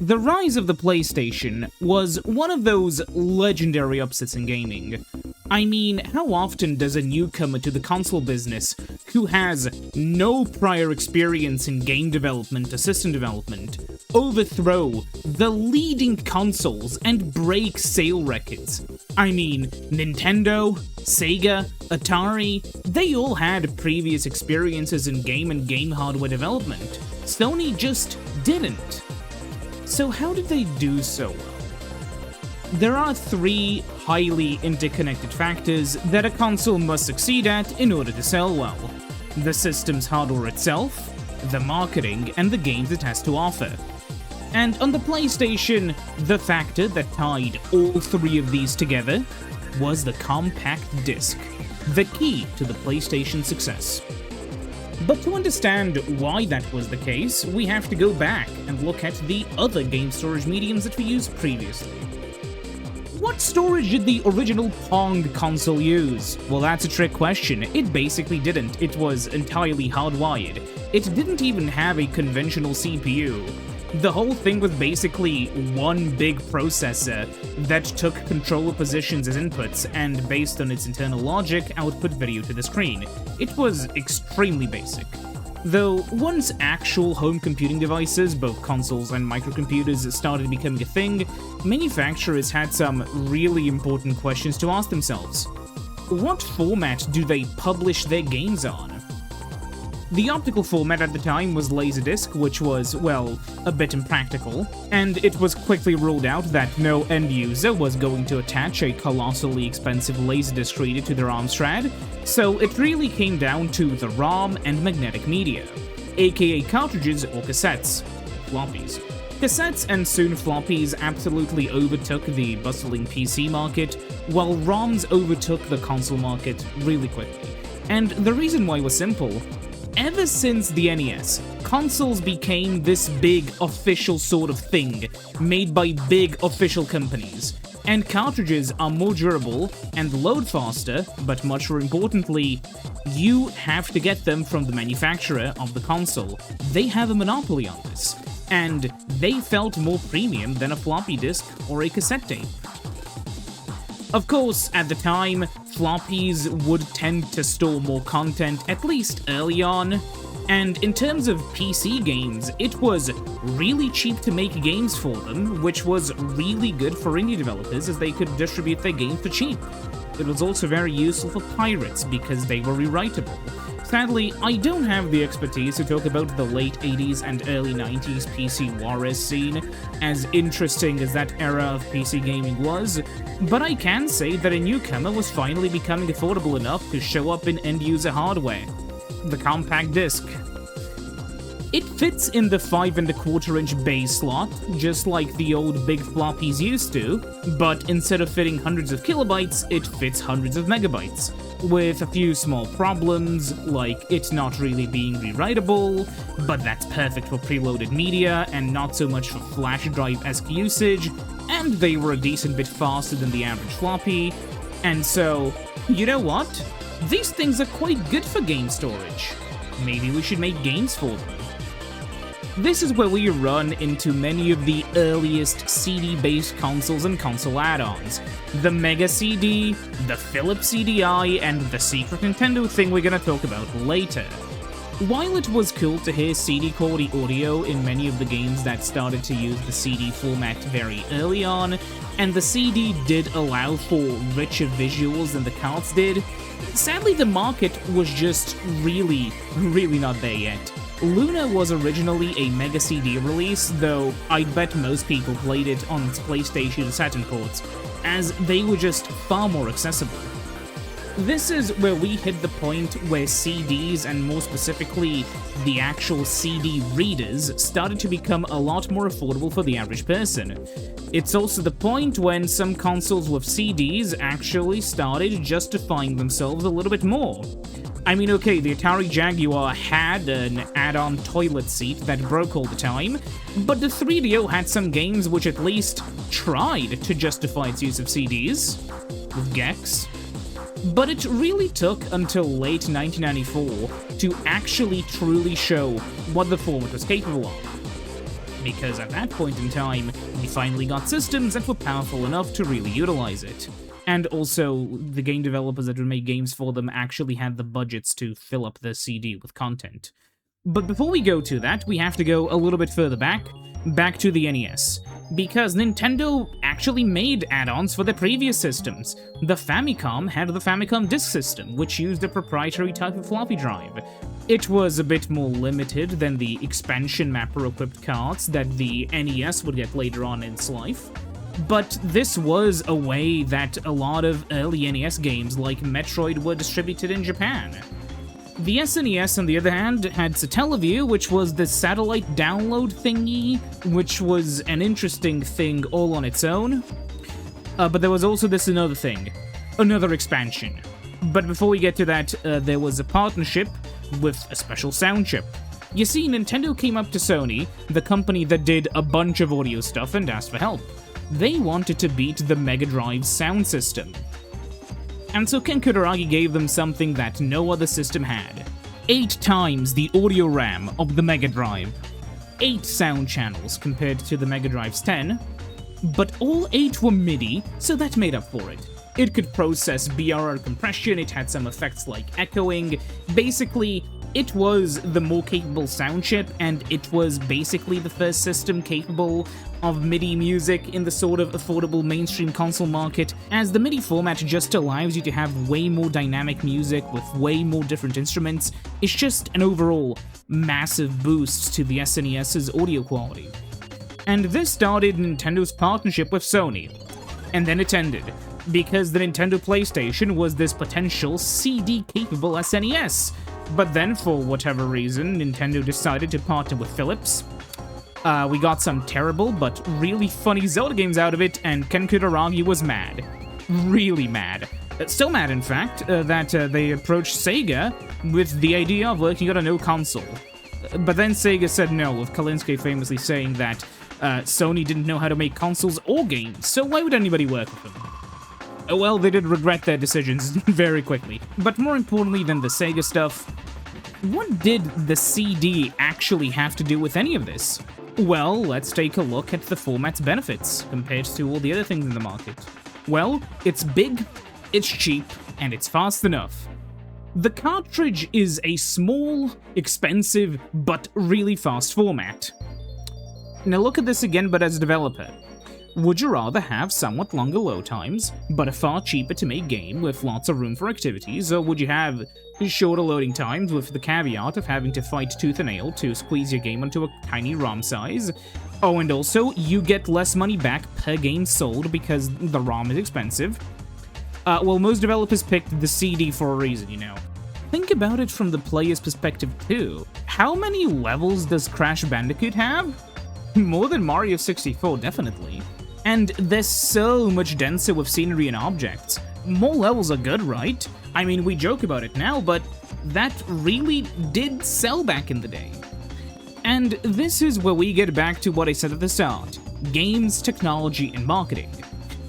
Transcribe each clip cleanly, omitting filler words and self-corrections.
The rise of the PlayStation was one of those legendary upsets in gaming. I mean, how often does a newcomer to the console business, who has no prior experience in game development or system development, overthrow the leading consoles and break sale records? I mean, Nintendo, Sega, Atari, they all had previous experiences in game and game hardware development. Sony just didn't. So how did they do so well? There are three highly interconnected factors that a console must succeed at in order to sell well: the system's hardware itself, the marketing, and the games it has to offer. And on the PlayStation, the factor that tied all three of these together was the compact disc, the key to the PlayStation's success. But to understand why that was the case, we have to go back and look at the other game storage mediums that we used previously. What storage did the original Pong console use? Well, that's a trick question. It basically didn't. It was entirely hardwired. It didn't even have a conventional CPU. The whole thing was basically one big processor that took controller positions as inputs and, based on its internal logic, output video to the screen. It was extremely basic. Though, once actual home computing devices, both consoles and microcomputers, started becoming a thing, manufacturers had some really important questions to ask themselves. What format do they publish their games on? The optical format at the time was Laserdisc, which was, well, a bit impractical, and it was quickly ruled out that no end user was going to attach a colossally expensive Laserdisc reader to their Amstrad, so it really came down to the ROM and magnetic media, aka cartridges or cassettes, floppies. Cassettes and soon floppies absolutely overtook the bustling PC market, while ROMs overtook the console market really quickly. And the reason why was simple. Ever since the NES, consoles became this big official sort of thing, made by big official companies. And cartridges are more durable and load faster, but much more importantly, you have to get them from the manufacturer of the console. They have a monopoly on this, and they felt more premium than a floppy disk or a cassette tape. Of course, at the time, floppies would tend to store more content, at least early on, and in terms of PC games, it was really cheap to make games for them, which was really good for indie developers as they could distribute their games for cheap. It was also very useful for pirates because they were rewritable. Sadly, I don't have the expertise to talk about the late 80s and early 90s PC Juarez scene, as interesting as that era of PC gaming was, but I can say that a newcomer was finally becoming affordable enough to show up in end-user hardware: the compact disc. It fits in the 5¼ base slot, just like the old big floppies used to, but instead of fitting hundreds of kilobytes, it fits hundreds of megabytes, with a few small problems, like it not really being rewritable, but that's perfect for preloaded media and not so much for flash drive-esque usage, and they were a decent bit faster than the average floppy, and so, you know what? These things are quite good for game storage. Maybe we should make games for them. This is where we run into many of the earliest CD-based consoles and console add-ons. The Mega CD, the Philips CDI, and the secret Nintendo thing we're gonna talk about later. While it was cool to hear CD quality audio in many of the games that started to use the CD format very early on, and the CD did allow for richer visuals than the carts did, sadly the market was just really not there yet. Luna was originally a Mega CD release, though I'd bet most people played it on its PlayStation Saturn ports, as they were just far more accessible. This is where we hit the point where CDs, and more specifically, the actual CD readers, started to become a lot more affordable for the average person. It's also the point when some consoles with CDs actually started justifying themselves a little bit more. I mean, okay, the Atari Jaguar had an add-on toilet seat that broke all the time, but the 3DO had some games which at least tried to justify its use of CDs, with Gex. But it really took until late 1994 to actually truly show what the format was capable of. because at that point in time, we finally got systems that were powerful enough to really utilize it. And also, the game developers that would make games for them actually had the budgets to fill up the CD with content. But before we go to that, we have to go a little bit further back to the NES. Because Nintendo actually made add-ons for the previous systems. The Famicom had the Famicom Disk System, which used a proprietary type of floppy drive. It was a bit more limited than the expansion mapper-equipped cards that the NES would get later on in its life. But this was a way that a lot of early NES games like Metroid were distributed in Japan. The SNES, on the other hand, had Satellaview, which was the satellite download thingy, which was an interesting thing all on its own. But there was also this another thing, another expansion. But before we get to that, there was a partnership with a special sound chip. You see, Nintendo came up to Sony, the company that did a bunch of audio stuff, and asked for help. They wanted to beat the Mega Drive's sound system. And so Ken Kutaragi gave them something that no other system had. 8 times the audio RAM of the Mega Drive. 8 sound channels compared to the Mega Drive's 10. But all 8 were MIDI, so that made up for it. It could process BRR compression, it had some effects like echoing. Basically, it was the more capable sound chip, and it was basically the first system capable of MIDI music in the sort of affordable mainstream console market, as the MIDI format just allows you to have way more dynamic music with way more different instruments. It's just an overall massive boost to the SNES's audio quality. And this started Nintendo's partnership with Sony. And then it ended, because the Nintendo PlayStation was this potential CD-capable SNES. But then, for whatever reason, Nintendo decided to partner with Philips. We got some terrible but really funny Zelda games out of it, and Ken Kutaragi was mad. Really mad. Still mad, in fact, that they approached Sega with the idea of working on a new console. But then Sega said no, with Kalinske famously saying that Sony didn't know how to make consoles or games, so why would anybody work with them? Well, they did regret their decisions very quickly. But more importantly than the Sega stuff, what did the CD actually have to do with any of this? Well, let's take a look at the format's benefits compared to all the other things in the market. Well, it's big, it's cheap, and it's fast enough. The cartridge is a small, expensive, but really fast format. Now look at this again, but as a developer. Would you rather have somewhat longer load times, but a far cheaper to make game with lots of room for activities, or would you have shorter loading times with the caveat of having to fight tooth and nail to squeeze your game onto a tiny ROM size? Oh, and also, you get less money back per game sold because the ROM is expensive. Well, most developers picked the CD for a reason, you know. Think about it from the player's perspective too. How many levels does Crash Bandicoot have? More than Mario 64, definitely. And they're so much denser with scenery and objects. More levels are good, right? I mean, we joke about it now, but that really did sell back in the day. And this is where we get back to what I said at the start. Games, technology, and marketing.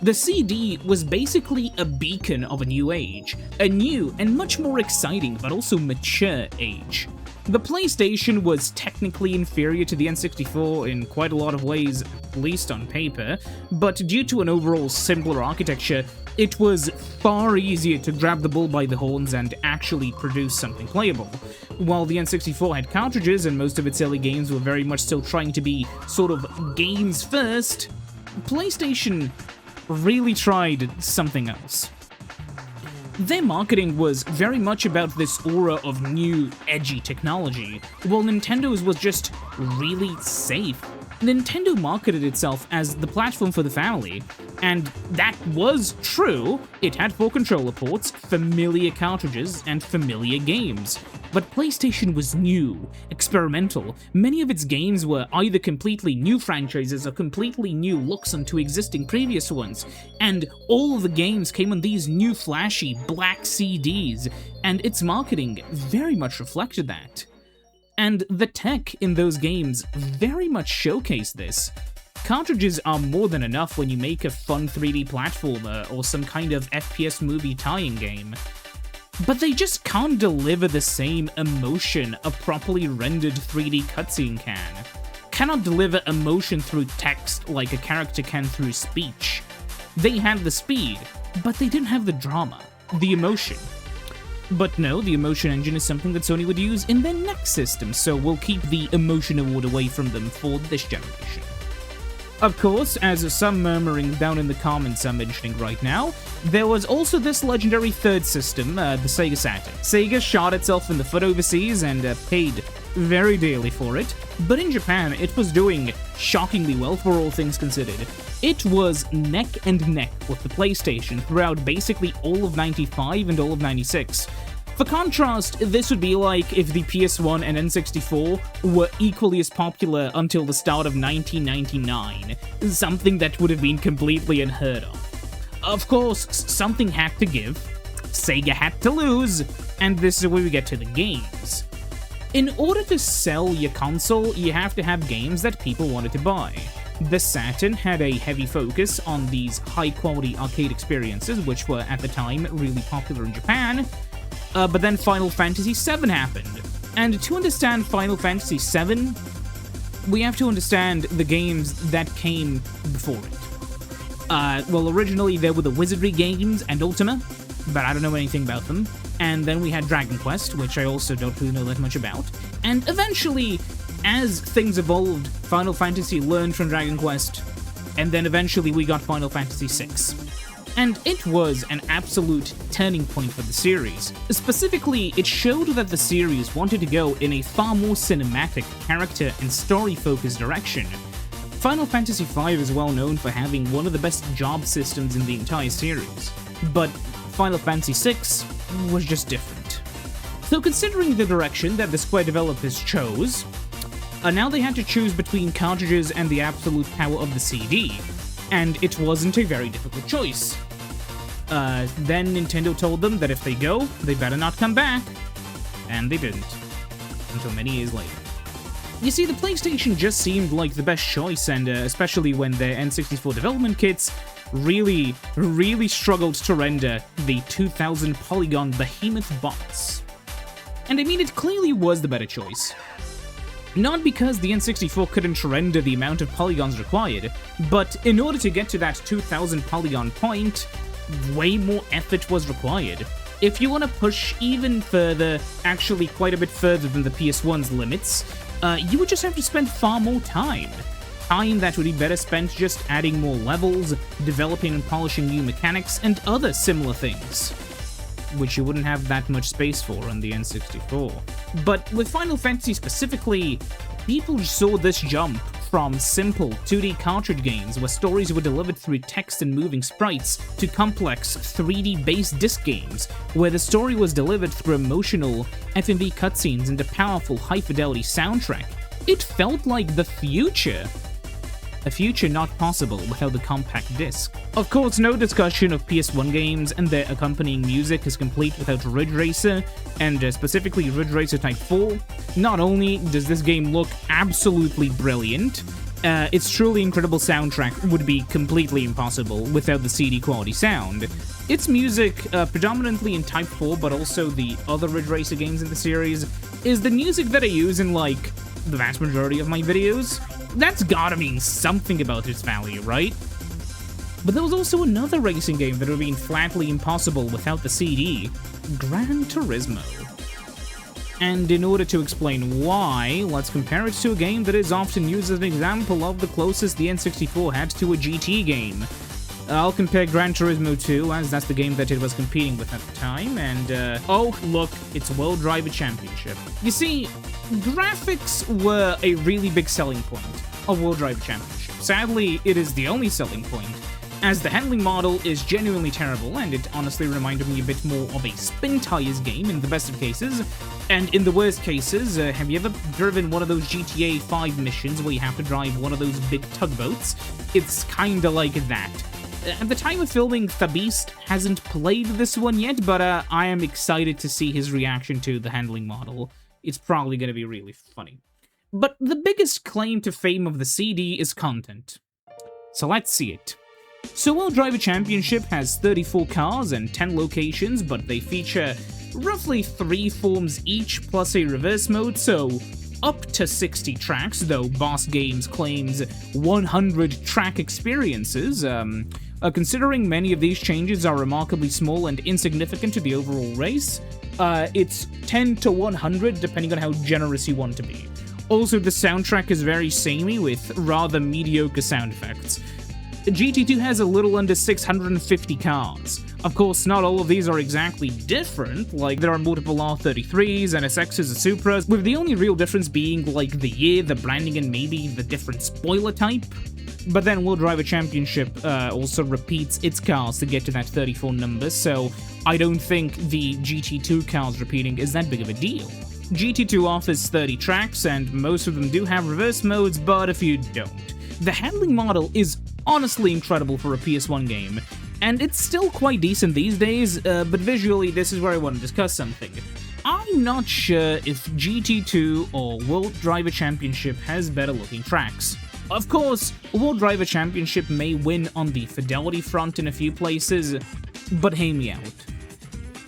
The CD was basically a beacon of a new age. A new and much more exciting, but also mature age. The PlayStation was technically inferior to the N64 in quite a lot of ways, at least on paper, but due to an overall simpler architecture, it was far easier to grab the bull by the horns and actually produce something playable. While the N64 had cartridges and most of its early games were very much still trying to be sort of games first, PlayStation really tried something else. Their marketing was very much about this aura of new, edgy technology, while Nintendo's was just really safe. Nintendo marketed itself as the platform for the family, and that was true. It had 4 controller ports, familiar cartridges, and familiar games. But PlayStation was new, experimental. Many of its games were either completely new franchises or completely new looks onto existing previous ones, and all of the games came on these new flashy black CDs, and its marketing very much reflected that. And the tech in those games very much showcased this. Cartridges are more than enough when you make a fun 3D platformer or some kind of FPS movie tie-in game. But they just can't deliver the same emotion a properly rendered 3D cutscene can. cannot deliver emotion through text like a character can through speech. They had the speed, but they didn't have the drama, the emotion. But no, the emotion engine is something that Sony would use in their next system, so we'll keep the emotion award away from them for this generation. Of course, as some murmuring down in the comments are mentioning right now, there was also this legendary third system, the Sega Saturn. Sega shot itself in the foot overseas and paid very dearly for it, but in Japan it was doing shockingly well for all things considered. It was neck and neck with the PlayStation throughout basically all of 95 and all of 96. For contrast, this would be like if the PS1 and N64 were equally as popular until the start of 1999, something that would have been completely unheard of. Of course, something had to give, Sega had to lose, and this is where we get to the games. In order to sell your console, you have to have games that people wanted to buy. The Saturn had a heavy focus on these high-quality arcade experiences, which were at the time really popular in Japan, but then Final Fantasy VII happened. And to understand Final Fantasy VII, we have to understand the games that came before it. Well, originally there were the Wizardry games and Ultima, but I don't know anything about them. And then we had Dragon Quest, which I also don't really know that much about. And eventually, as things evolved, Final Fantasy learned from Dragon Quest, and then eventually we got Final Fantasy VI. And it was an absolute turning point for the series. Specifically, it showed that the series wanted to go in a far more cinematic, character and story-focused direction. Final Fantasy V is well known for having one of the best job systems in the entire series, but Final Fantasy VI was just different. So considering the direction that the Square developers chose, now they had to choose between cartridges and the absolute power of the CD, and it wasn't a very difficult choice. Then Nintendo told them that if they go, they better not come back, and they didn't, until many years later. You see, the PlayStation just seemed like the best choice, and especially when their N64 development kits really struggled to render the 2000 polygon behemoth bots. And I mean, it clearly was the better choice. Not because the N64 couldn't render the amount of polygons required, but in order to get to that 2000 polygon point, way more effort was required. If you want to push even further, actually quite a bit further than the PS1's limits, you would just have to spend far more time. Time that would be better spent just adding more levels, developing and polishing new mechanics, and other similar things, which you wouldn't have that much space for on the N64. But with Final Fantasy specifically, people saw this jump from simple 2D cartridge games where stories were delivered through text and moving sprites to complex 3D-based disc games where the story was delivered through emotional FMV cutscenes and a powerful high-fidelity soundtrack. It felt like the future. A future not possible without the compact disc. Of course, no discussion of PS1 games and their accompanying music is complete without Ridge Racer, and specifically Ridge Racer Type 4. Not only does this game look absolutely brilliant, its truly incredible soundtrack would be completely impossible without the CD quality sound. Its music, predominantly in Type 4, but also the other Ridge Racer games in the series, is the music that I use in, like, the vast majority of my videos. That's gotta mean something about its value, right? But there was also another racing game that would have been flatly impossible without the CD, Gran Turismo. And in order to explain why, let's compare it to a game that is often used as an example of the closest the N64 had to a GT game. I'll compare Gran Turismo 2, as that's the game that it was competing with at the time, and oh, look, it's World Driver Championship. You see, graphics were a really big selling point of World Driver Championship. Sadly, it is the only selling point, as the handling model is genuinely terrible, and it honestly reminded me a bit more of a Spin Tires game in the best of cases. And in the worst cases, have you ever driven one of those GTA 5 missions where you have to drive one of those big tugboats? It's kinda like that. At the time of filming, Thabist hasn't played this one yet, but I am excited to see his reaction to the handling model. It's probably gonna be really funny. But the biggest claim to fame of the CD is content. So let's see it. So World Driver Championship has 34 cars and 10 locations, but they feature roughly 3 forms each plus a reverse mode, so up to 60 tracks, though Boss Games claims 100 track experiences. Considering many of these changes are remarkably small and insignificant to the overall race, it's 10 to 100 depending on how generous you want to be. Also, the soundtrack is very samey with rather mediocre sound effects. GT2 has a little under 650 cars. Of course, not all of these are exactly different, like there are multiple R33s, NSXs, and Supras, with the only real difference being like the year, the branding, and maybe the different spoiler type. But then World Driver Championship also repeats its cars to get to that 34 number, so I don't think the GT2 cars repeating is that big of a deal. GT2 offers 30 tracks, and most of them do have reverse modes, but a few don't. The handling model is honestly incredible for a PS1 game, and it's still quite decent these days, but visually this is where I want to discuss something. I'm not sure if GT2 or World Driver Championship has better looking tracks. Of course, World Driver Championship may win on the fidelity front in a few places, but hear me out.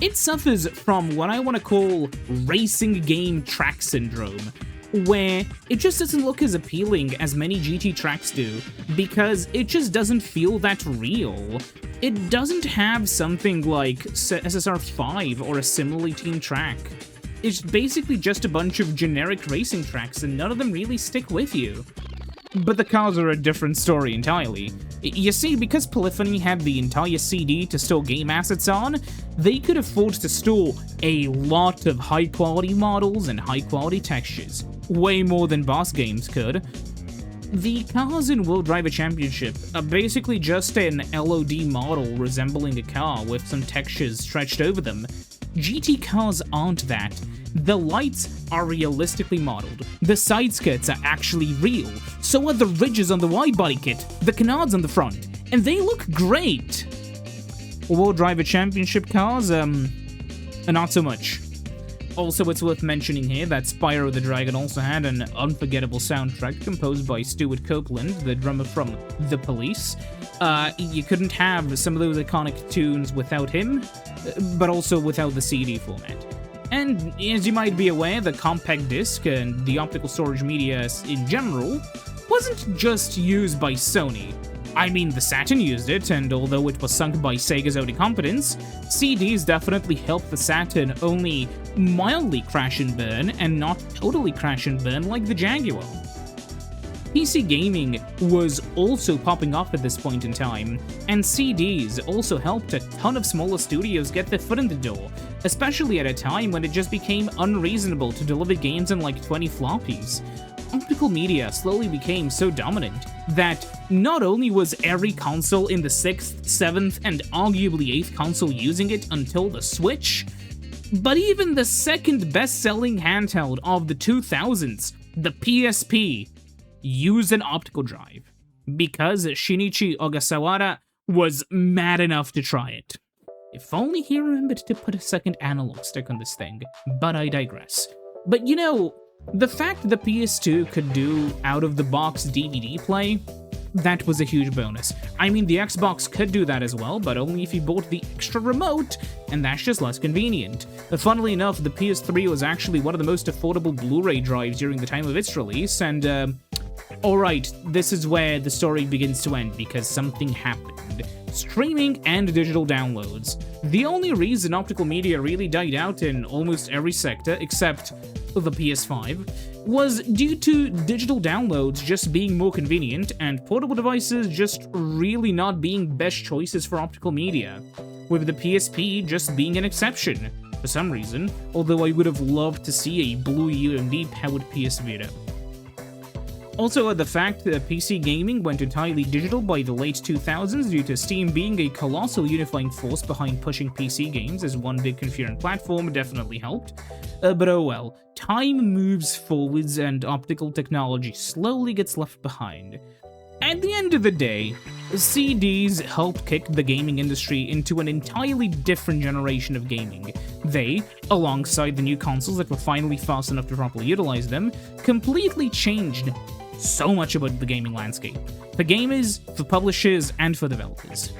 It suffers from what I want to call racing game track syndrome, where it just doesn't look as appealing as many GT tracks do, because it just doesn't feel that real. It doesn't have something like SSR5 or a similarly teamed track. It's basically just a bunch of generic racing tracks, and none of them really stick with you. But the cars are a different story entirely. You see, because Polyphony had the entire CD to store game assets on, they could afford to store a lot of high-quality models and high-quality textures, way more than Boss Games could. The cars in World Driver Championship are basically just an LOD model resembling a car with some textures stretched over them. GT cars aren't that. The lights are realistically modeled, the side skirts are actually real, so are the ridges on the wide-body kit, the canards on the front, and they look great! World Driver Championship cars, not so much. Also, it's worth mentioning here that Spyro the Dragon also had an unforgettable soundtrack composed by Stuart Copeland, the drummer from The Police. You couldn't have some of those iconic tunes without him, but also without the CD format. And as you might be aware, the compact disc and the optical storage media in general wasn't just used by Sony. I mean, the Saturn used it, and although it was sunk by Sega's own incompetence, CDs definitely helped the Saturn only mildly crash and burn, and not totally crash and burn like the Jaguar. PC gaming was also popping off at this point in time, and CDs also helped a ton of smaller studios get their foot in the door, especially at a time when it just became unreasonable to deliver games in like 20 floppies. Optical media slowly became so dominant that not only was every console in the 6th, 7th, and arguably 8th console using it until the Switch, but even the second best-selling handheld of the 2000s, the PSP, used an optical drive, because Shinichi Ogasawara was mad enough to try it. If only he remembered to put a second analog stick on this thing, but I digress. But you know, the fact the PS2 could do out-of-the-box DVD play, that was a huge bonus. I mean, the Xbox could do that as well, but only if you bought the extra remote, and that's just less convenient. Funnily enough, the PS3 was actually one of the most affordable Blu-ray drives during the time of its release, and alright, this is where the story begins to end, because something happened. Streaming and digital downloads. The only reason optical media really died out in almost every sector, except the PS5, was due to digital downloads just being more convenient and portable devices just really not being best choices for optical media, with the PSP just being an exception, for some reason, although I would have loved to see a blue UMD-powered PS Vita. Also, the fact that PC gaming went entirely digital by the late 2000s due to Steam being a colossal unifying force behind pushing PC games as one big concurrent platform definitely helped. But oh well, time moves forwards and optical technology slowly gets left behind. At the end of the day, CDs helped kick the gaming industry into an entirely different generation of gaming. They, alongside the new consoles that were finally fast enough to properly utilize them, completely changed so much about the gaming landscape, for gamers, for publishers, and for developers.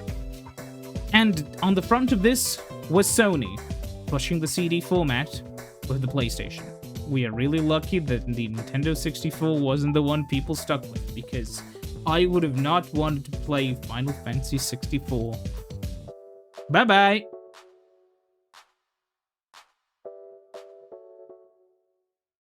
And on the front of this was Sony, pushing the CD format with the PlayStation. we are really lucky that the Nintendo 64 wasn't the one people stuck with, because I would have not wanted to play Final Fantasy 64. Bye-bye!